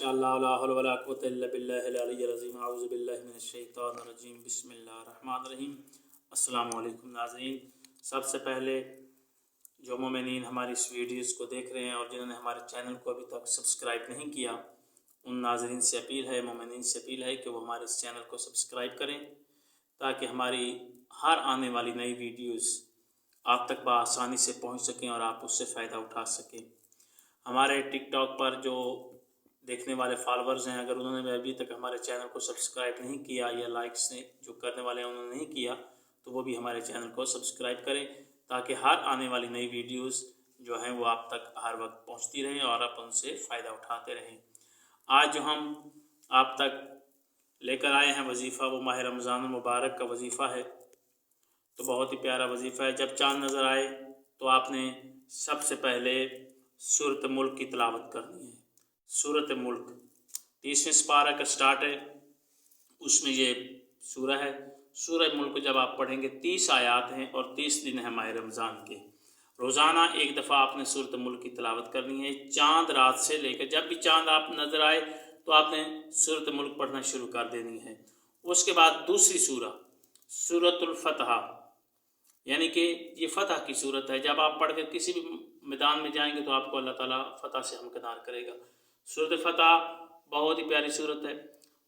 माशाअल्लाह ला हौला वला कुव्वता इल्ला बिल्लाहिल अलिय्यिल अज़ीम। अऊज़ु बिल्लाहि मिनश शैतानिर रजीम। बिस्मिल्लाहिर रहमानिर रहीम। अस्सलामु अलैकुम नाज़रीन। सबसे पहले जो मोमिनीन हमारी इस वीडियोस को देख रहे हैं और जिन्होंने हमारे चैनल को अभी तक सब्सक्राइब नहीं किया, उन नाज़रीन से अपील है, मोमिनीन से अपील है कि वो हमारे इस चैनल को सब्सक्राइब करें ताकि हमारी हर आने वाली नई वीडियोस आप तक बआसानी से पहुंच सकें और आप उससे फ़ायदा उठा सकें। हमारे टिकटॉक पर जो देखने वाले फॉलोअर्स हैं, अगर उन्होंने अभी तक हमारे चैनल को सब्सक्राइब नहीं किया या लाइक्स ने जो करने वाले हैं उन्होंने नहीं किया, तो वो भी हमारे चैनल को सब्सक्राइब करें ताकि हर आने वाली नई वीडियोस जो हैं वो आप तक हर वक्त पहुंचती रहें और आप उनसे फ़ायदा उठाते रहें। आज जो हम आप तक लेकर आए हैं वजीफ़ा, वो माह रमज़ान मुबारक का वजीफ़ा है। तो बहुत ही प्यारा वजीफ़ा है। जब चाँद नज़र आए तो आपने सबसे पहले सूरत मुल्क की तिलावत करनी है। सूरत मुल्क 30वें पारा का स्टार्ट है, उसमें ये सूरह है। सूरह मुल्क जब आप पढ़ेंगे 30 आयात हैं और 30 दिन है माह रमज़ान के। रोज़ाना एक दफ़ा आपने सूरत मुल्क की तिलावत करनी है। चाँद रात से लेकर जब भी चाँद आप नज़र आए तो आपने सूरत मुल्क पढ़ना शुरू कर देनी है। उसके बाद दूसरी सूरह सूरतुल फतह, यानी कि ये फ़तह की सूरत है। जब आप पढ़ कर किसी भी मैदान में जाएंगे तो आपको अल्लाह ताला फ़तह से हमकिनार करेगा। सूरत फतह बहुत ही प्यारी सूरत है।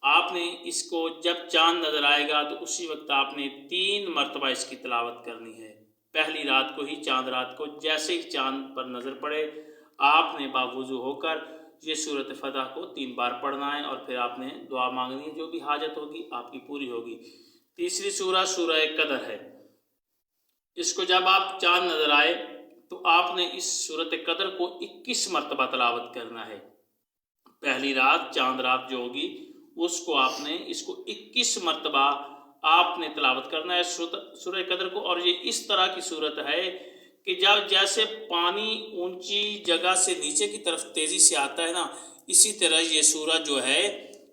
आपने इसको जब चाँद नज़र आएगा तो उसी वक्त आपने 3 मरतबा इसकी तिलावत करनी है। पहली रात को ही, चाँद रात को जैसे ही चाँद पर नज़र पड़े आपने बावुज़ू होकर ये सूरत फतह को 3 बार पढ़ना है और फिर आपने दुआ मांगनी है, जो भी हाजत होगी आपकी पूरी होगी। तीसरी सूरह सूरह कदर है। इसको जब आप चाँद नज़र आए तो आपने इस सूरत कदर को 21 मरतबा तिलावत करना है। पहली रात, चाँद रात जो होगी उसको आपने इसको 21 मरतबा आपने तिलावत करना है सूरह कदर को। और ये इस तरह की सूरत है कि जब जैसे पानी ऊंची जगह से नीचे की तरफ तेज़ी से आता है ना, इसी तरह ये सूरह जो है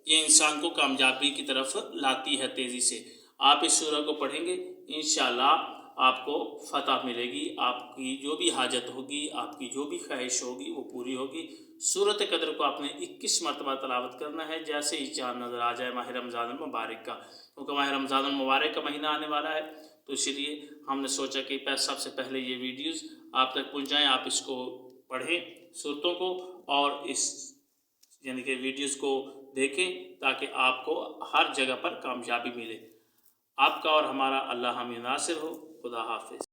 ये इंसान को कामयाबी की तरफ लाती है तेज़ी से। आप इस सूरह को पढ़ेंगे इंशाअल्लाह आपको फ़तह मिलेगी। आपकी जो भी हाजत होगी, आपकी जो भी ख्वाहिश होगी वो पूरी होगी। सूरत कदर को आपने 21 मरतबा तिलावत करना है जैसे ही चाँद नज़र आ जाए माह रमज़ान मुबारक का, क्योंकि माह रमज़ान मुबारक का महीना आने वाला है। तो इसलिए हमने सोचा कि सबसे पहले ये वीडियोस आप तक पहुँचाएँ। आप इसको पढ़ें सूरतों को और इस यानी कि वीडियोस को देखें ताकि आपको हर जगह पर कामयाबी मिले। आपका और हमारा अल्लाह हामी नासिर हो। खुदा हाफिज़।